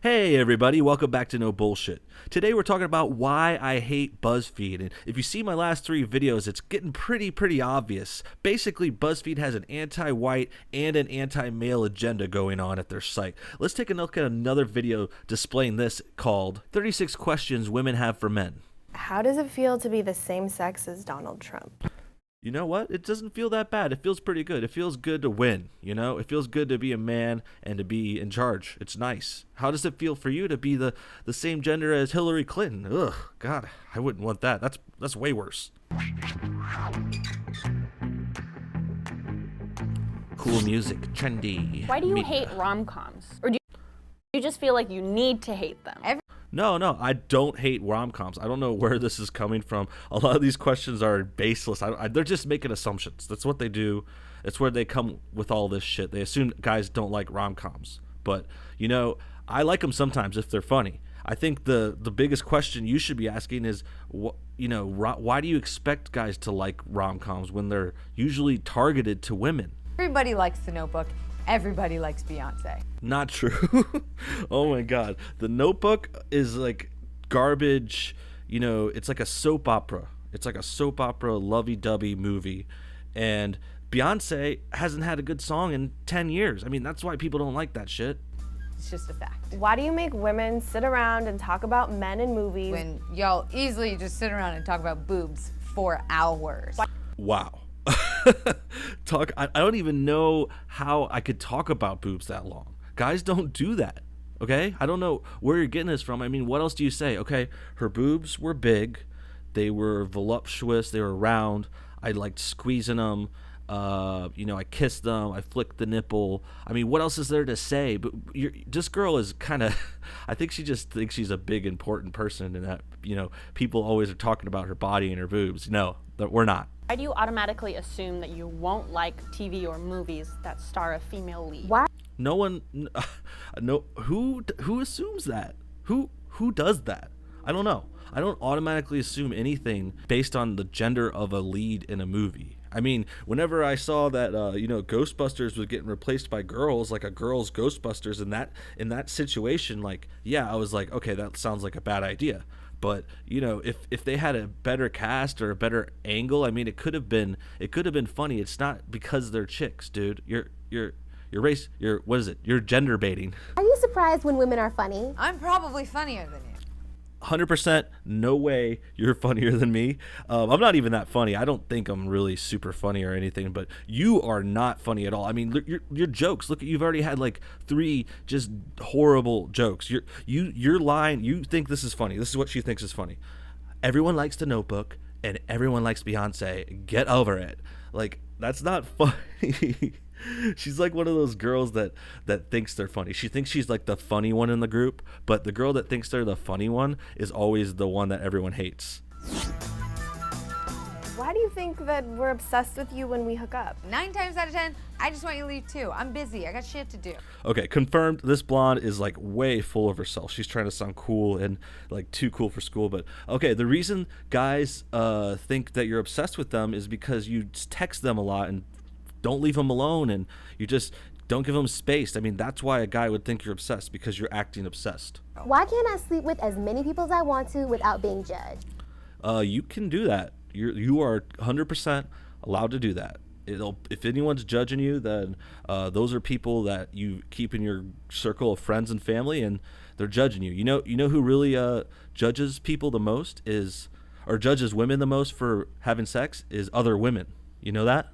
Hey everybody, welcome back to No Bullshit. Today we're talking about why I hate Buzzfeed, and if you see my last three videos, it's getting pretty obvious. Basically, Buzzfeed has an anti-white and an anti-male agenda going on at their site. Let's take a look at another video displaying this called 36 Questions Women Have for Men. How does it feel to be the same sex as Donald Trump? You know what? It doesn't feel that bad. It feels pretty good. It feels good to win, you know? It feels good to be a man and to be in charge. It's nice. How does it feel for you to be the same gender as Hillary Clinton? Ugh, God, I wouldn't want that. That's way worse. Cool music, trendy. Why do you hate rom-coms? Or do you just feel like you need to hate them? No, I don't hate rom-coms. I don't know where this is coming from. A lot of these questions are baseless. They're just making assumptions. That's what they do. It's where they come with all this shit. They assume guys don't like rom-coms. But, you know, I like them sometimes if they're funny. I think the biggest question you should be asking is, why do you expect guys to like rom-coms when they're usually targeted to women? Everybody likes The Notebook. Everybody likes Beyonce. Not true. Oh my God. The Notebook is like garbage. You know, it's like a soap opera. It's like a soap opera lovey-dovey movie. And Beyonce hasn't had a good song in 10 years. I mean, that's why people don't like that shit. It's just a fact. Why do you make women sit around and talk about men in movies? When y'all easily just sit around and talk about boobs for hours. Wow. I don't even know how I could talk about boobs that long. Guys don't do that. Okay? I don't know where you're getting this from. I mean, what else do you say? Okay, her boobs were big. They were voluptuous. They were round. I liked squeezing them. I kissed them. I flicked the nipple. I mean, what else is there to say? But this girl is kind of, I think she just thinks she's a big, important person and that, people always are talking about her body and her boobs. No, we're not. Why do you automatically assume that you won't like TV or movies that star a female lead? Why? No one, no, who assumes that? Who does that? I don't know. I don't automatically assume anything based on the gender of a lead in a movie. I mean, whenever I saw that, Ghostbusters was getting replaced by girls, like a girls' Ghostbusters, in that situation, like, yeah, I was like, okay, that sounds like a bad idea. But if they had a better cast or a better angle, I mean, it could have been funny. It's not because they're chicks, dude. You're what is it? You're gender baiting. Are you surprised when women are funny? I'm probably funnier than you. 100%, no way you're funnier than me. I'm not even that funny. I don't think I'm really super funny or anything, but you are not funny at all. I mean, your jokes, look, you've already had like 3 just horrible jokes. Your line, you think this is funny. This is what she thinks is funny. Everyone likes The Notebook and everyone likes Beyonce. Get over it. Like, that's not funny. She's like one of those girls that thinks they're funny. She thinks she's like the funny one in the group, but the girl that thinks they're the funny one is always the one that everyone hates. Why do you think that we're obsessed with you when we hook up? 9 times out of 10, I just want you to leave too. I'm busy. I got shit to do. Okay, confirmed. This blonde is like way full of herself. She's trying to sound cool and like too cool for school. But okay, the reason guys think that you're obsessed with them is because you text them a lot and don't leave them alone, and you just don't give them space. I mean, that's why a guy would think you're obsessed, because you're acting obsessed. Why can't I sleep with as many people as I want to without being judged? You can do that. You are 100% allowed to do that. If anyone's judging you, then those are people that you keep in your circle of friends and family, and they're judging you. You know who really judges people the most or judges women the most for having sex is other women. You know that?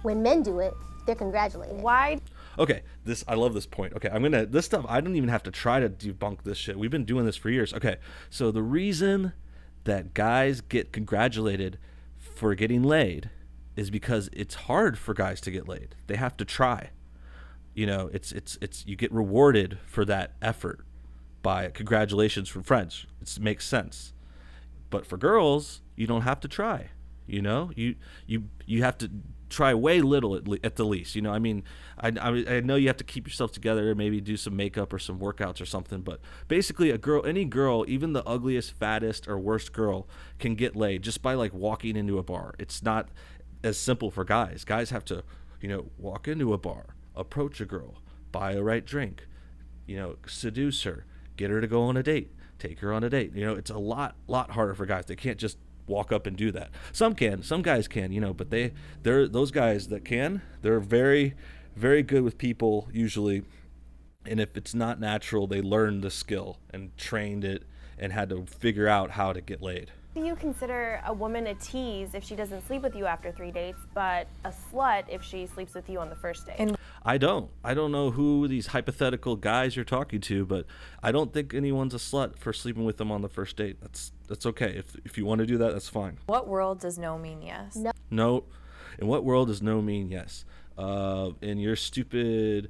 When men do it, they're congratulated. Why? Okay, I love this point. Okay, this stuff, I don't even have to try to debunk this shit. We've been doing this for years. Okay, so the reason that guys get congratulated for getting laid is because it's hard for guys to get laid. They have to try. It's you get rewarded for that effort by congratulations from friends. It makes sense. But for girls, you don't have to try. You have to try way little at the least. I mean, I know you have to keep yourself together, maybe do some makeup or some workouts or something, but basically any girl, even the ugliest, fattest, or worst girl can get laid just by like walking into a bar. It's not as simple for guys. Guys have to, walk into a bar, approach a girl, buy a right drink, seduce her, get her to go on a date, take her on a date. You know, it's a lot harder for guys. They can't just walk up and do that. Some guys can, you know, but they're those guys that can, they're very, very good with people usually. And if it's not natural, they learned the skill and trained it and had to figure out how to get laid. Do you consider a woman a tease if she doesn't sleep with you after 3 dates, but a slut if she sleeps with you on the first date? I don't know who these hypothetical guys you're talking to, but I don't think anyone's a slut for sleeping with them on the first date. That's okay. If you want to do that, that's fine. What world does no mean yes? No. In what world does no mean yes? In your stupid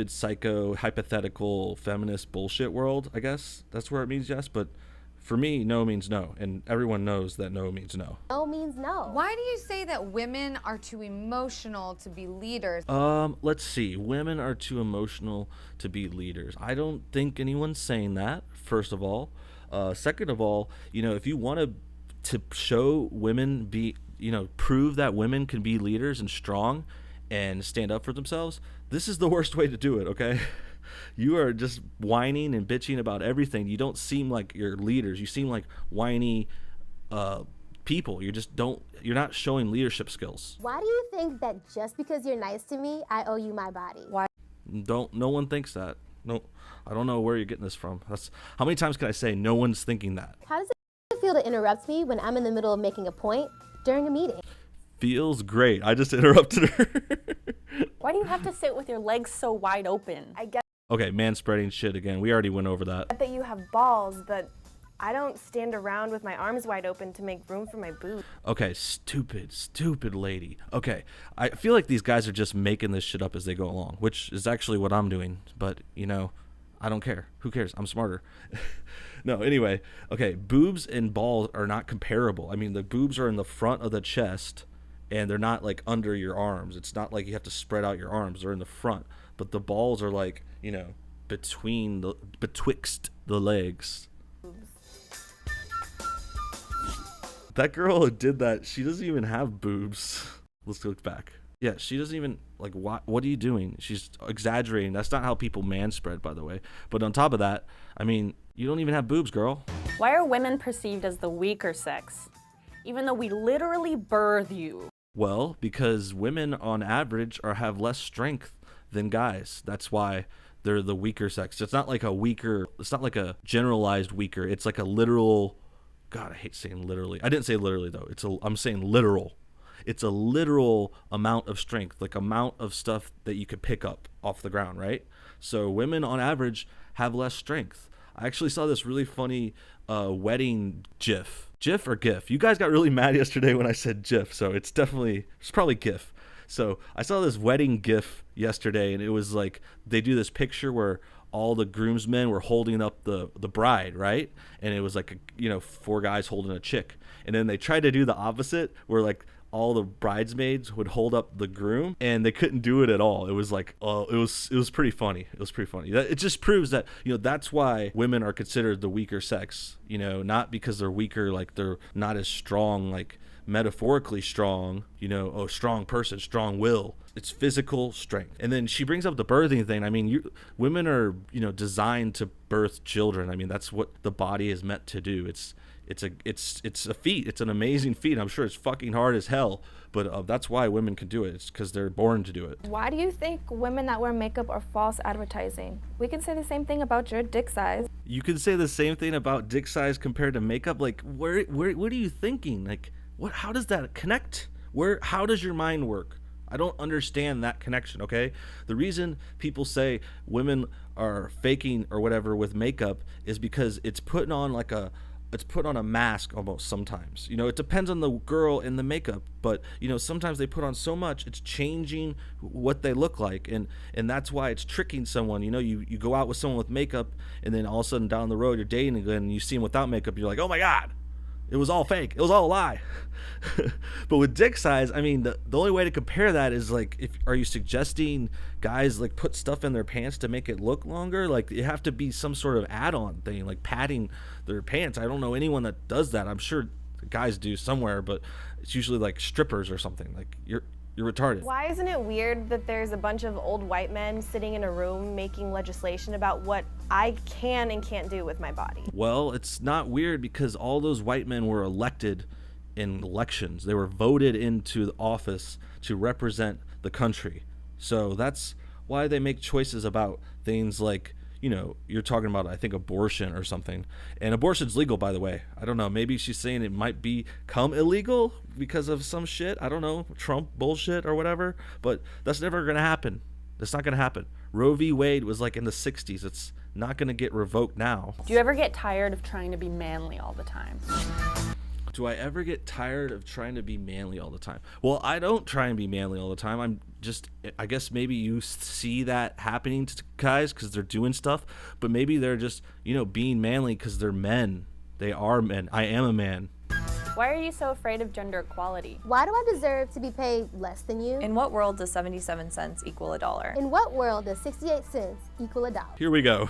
psycho hypothetical feminist bullshit world, I guess that's where it means yes. But for me, no means no, and everyone knows that no means no. No means no. Why do you say that women are too emotional to be leaders? Let's see. Women are too emotional to be leaders. I don't think anyone's saying that, first of all. Second of all, you know, if you want to show women prove that women can be leaders and strong and stand up for themselves, this is the worst way to do it, okay? You are just whining and bitching about everything. You don't seem like you're leaders. You seem like whiny people. You're not showing leadership skills. Why do you think that just because you're nice to me, I owe you my body? Why? No one thinks that. No, I don't know where you're getting this from. How many times can I say no one's thinking that? How does it feel to interrupt me when I'm in the middle of making a point during a meeting? Feels great. I just interrupted her. Why do you have to sit with your legs so wide open? I get Okay, manspreading shit again. We already went over that. that you have balls, but I don't stand around with my arms wide open to make room for my boobs. Okay, stupid lady. Okay, I feel like these guys are just making this shit up as they go along, which is actually what I'm doing. But, you know, I don't care. Who cares? I'm smarter. No, anyway. Okay, boobs and balls are not comparable. I mean, the boobs are in the front of the chest, and they're not, like, under your arms. It's not like you have to spread out your arms. They're in the front. But the balls are, like, you know, betwixt the legs. That girl who did that, she doesn't even have boobs. Let's look back. Yeah, she doesn't even, like, what are you doing? She's exaggerating. That's not how people manspread, by the way. But on top of that, I mean, you don't even have boobs, girl. Why are women perceived as the weaker sex, even though we literally birth you? Well, because women on average have less strength than guys. That's why they're the weaker sex. It's not like a generalized weaker. It's like a literal, God, I hate saying literally. I didn't say literally though. I'm saying literal. It's a literal amount of strength, like amount of stuff that you could pick up off the ground, right? So women on average have less strength. I actually saw this really funny wedding GIF. GIF or GIF? You guys got really mad yesterday when I said GIF, so it's probably GIF. So I saw this wedding GIF yesterday, and it was like they do this picture where all the groomsmen were holding up the bride, right? And it was like, 4 guys holding a chick. And then they tried to do the opposite where like all the bridesmaids would hold up the groom, and they couldn't do it at all. It was like, it was pretty funny. It was pretty funny. It just proves that, that's why women are considered the weaker sex, not because they're weaker, like they're not as strong, like metaphorically strong, strong person, strong will. It's physical strength. And then she brings up the birthing thing. I mean, women are, designed to birth children. I mean, that's what the body is meant to do. It's a feat. It's an amazing feat. I'm sure it's fucking hard as hell, but that's why women can do it. It's because they're born to do it. Why do you think women that wear makeup are false advertising? We can say the same thing about your dick size. You can say the same thing about dick size compared to makeup. Like, what are you thinking? Like, what? How does that connect? How does your mind work? I don't understand that connection, okay? The reason people say women are faking or whatever with makeup is because it's put on a mask almost sometimes. It depends on the girl and the makeup, but sometimes they put on so much it's changing what they look like, and that's why it's tricking someone. You go out with someone with makeup, and then all of a sudden down the road you're dating again and you see them without makeup, you're like, oh my God, it was all fake, it was all a lie. But with dick size, I mean, the only way to compare that is like, are you suggesting guys like put stuff in their pants to make it look longer? Like, it have to be some sort of add-on thing, like padding their pants. I don't know anyone that does that. I'm sure guys do somewhere, but it's usually like strippers or something. Like, You're retarded. Why isn't it weird that there's a bunch of old white men sitting in a room making legislation about what I can and can't do with my body? Well, it's not weird because all those white men were elected in elections. They were voted into the office to represent the country. So that's why they make choices about things like, you know, you're talking about, I think, abortion or something. And abortion's legal, by the way. I don't know. Maybe she's saying it might become illegal because of some shit. I don't know. Trump bullshit or whatever. But that's never going to happen. That's not going to happen. Roe v. Wade was like in the 60s. It's not going to get revoked now. Do you ever get tired of trying to be manly all the time? Do I ever get tired of trying to be manly all the time? Well, I don't try and be manly all the time. I'm just, I guess maybe you see that happening to guys because they're doing stuff, but maybe they're just, you know, being manly because they're men. They are men. I am a man. Why are you so afraid of gender equality? Why do I deserve to be paid less than you? In what world does 77 cents equal a dollar? In what world does 68 cents equal a dollar? Here we go.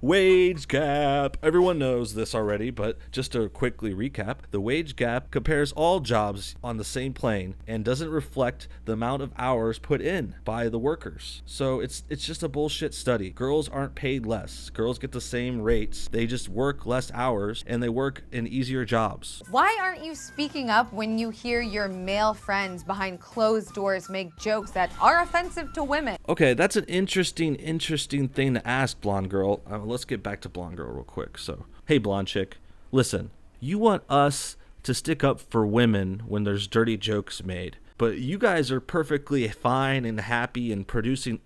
Wage gap. Everyone knows this already, but just to quickly recap, the wage gap compares all jobs on the same plane and doesn't reflect the amount of hours put in by the workers. So it's just a bullshit study. Girls aren't paid less. Girls get the same rates. They just work less hours and they work in easier jobs. Why aren't you speaking up when you hear your male friends behind closed doors make jokes that are offensive to women? Okay, that's an interesting thing to ask, blonde girl. Let's get back to blonde girl real quick. So, hey, blonde chick, listen, you want us to stick up for women when there's dirty jokes made, but you guys are perfectly fine and happy and producing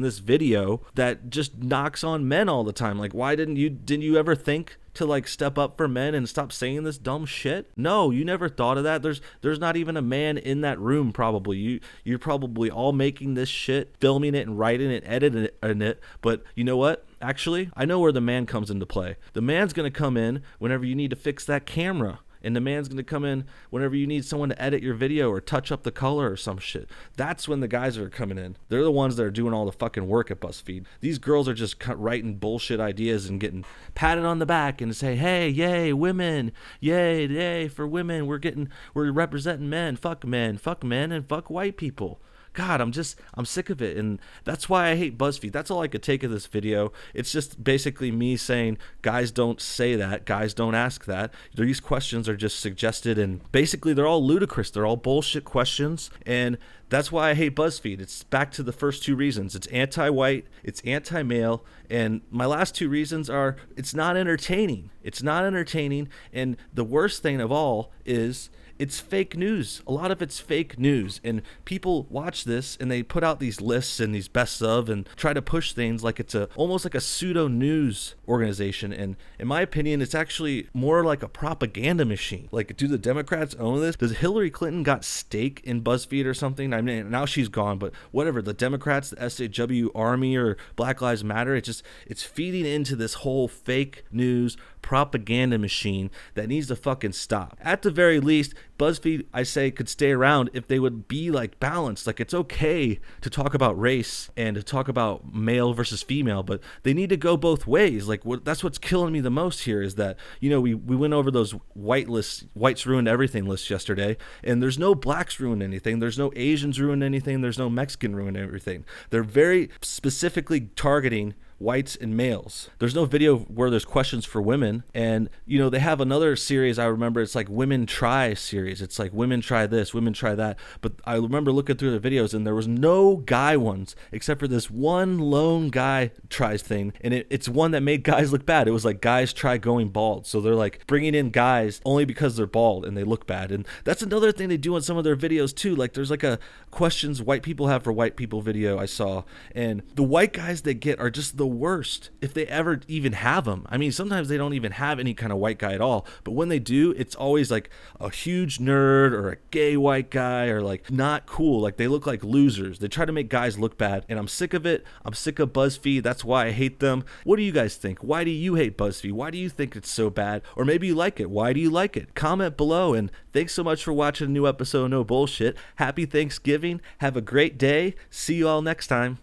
this video that just knocks on men all the time. Like, why didn't you ever think to like step up for men and stop saying this dumb shit? No, you never thought of that. There's not even a man in that room probably. You're probably all making this shit, filming it and writing it, editing it. But you know what? Actually, I know where the man comes into play. The man's going to come in whenever you need to fix that camera. And the man's going to come in whenever you need someone to edit your video or touch up the color or some shit. That's when the guys are coming in. They're the ones that are doing all the fucking work at Buzzfeed. These girls are just writing bullshit ideas and getting patted on the back and say, hey, yay, women. Yay for women. We're representing men, and fuck white people. God, I'm sick of it. And that's why I hate Buzzfeed. That's all I could take of this video. It's just basically me saying, guys don't say that. Guys don't ask that. These questions are just suggested and basically they're all ludicrous. They're all bullshit questions. And that's why I hate Buzzfeed. It's back to the first two reasons. It's anti-white, it's anti-male, and my last two reasons are it's not entertaining. It's not entertaining, and the worst thing of all is it's fake news. A lot of it's fake news, and people watch this and they put out these lists and these best of and try to push things like it's almost like a pseudo news organization. And in my opinion, it's actually more like a propaganda machine. Like, do the Democrats own this? Does Hillary Clinton got stake in Buzzfeed or something? I mean, now she's gone, but whatever. The Democrats, the SJW Army or Black Lives Matter, it's feeding into this whole fake news propaganda machine that needs to fucking stop. At the very least, Buzzfeed, I say, could stay around if they would be like balanced. Like, it's okay to talk about race and to talk about male versus female, but they need to go both ways. Like, that's what's killing me the most here is that, you know, we went over those whites ruined everything lists yesterday, and there's no blacks ruined anything. There's no Asians ruined anything. There's no Mexican ruined everything. They're very specifically targeting whites and males. There's no video where there's questions for women. And, you know, they have another series, I remember, it's like Women Try series. It's like women try this, women try that. But I remember looking through the videos and there was no guy ones except for this one lone guy tries thing. And it's one that made guys look bad. It was like guys try going bald. So they're like bringing in guys only because they're bald and they look bad. And that's another thing they do on some of their videos too. Like there's like a questions white people have for white people video I saw. And the white guys they get are just the worst if they ever even have them. I mean, sometimes they don't even have any kind of white guy at all, but when they do, it's always like a huge nerd or a gay white guy or like not cool. Like they look like losers. They try to make guys look bad, and I'm sick of it. I'm sick of BuzzFeed. That's why I hate them. What do you guys think? Why do you hate BuzzFeed? Why do you think it's so bad? Or maybe you like it. Why do you like it? Comment below, and thanks so much for watching a new episode of No Bullshit. Happy Thanksgiving. Have a great day. See you all next time.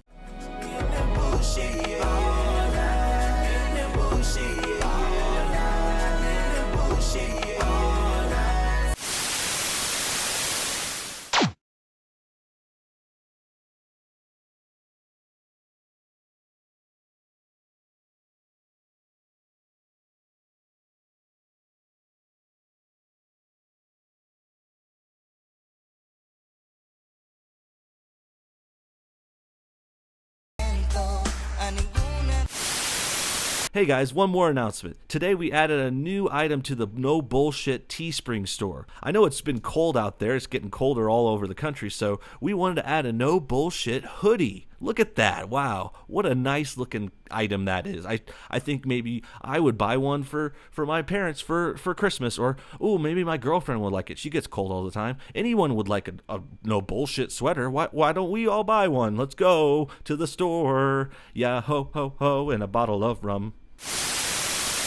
Hey guys, one more announcement. Today we added a new item to the No Bullshit Teespring store. I know it's been cold out there. It's getting colder all over the country, so we wanted to add a No Bullshit hoodie. Look at that. Wow. What a nice looking item that is. I think maybe I would buy one for my parents for Christmas, or maybe my girlfriend would like it. She gets cold all the time. Anyone would like a No Bullshit sweater. Why don't we all buy one? Let's go to the store. Yeah, ho ho ho, and a bottle of rum.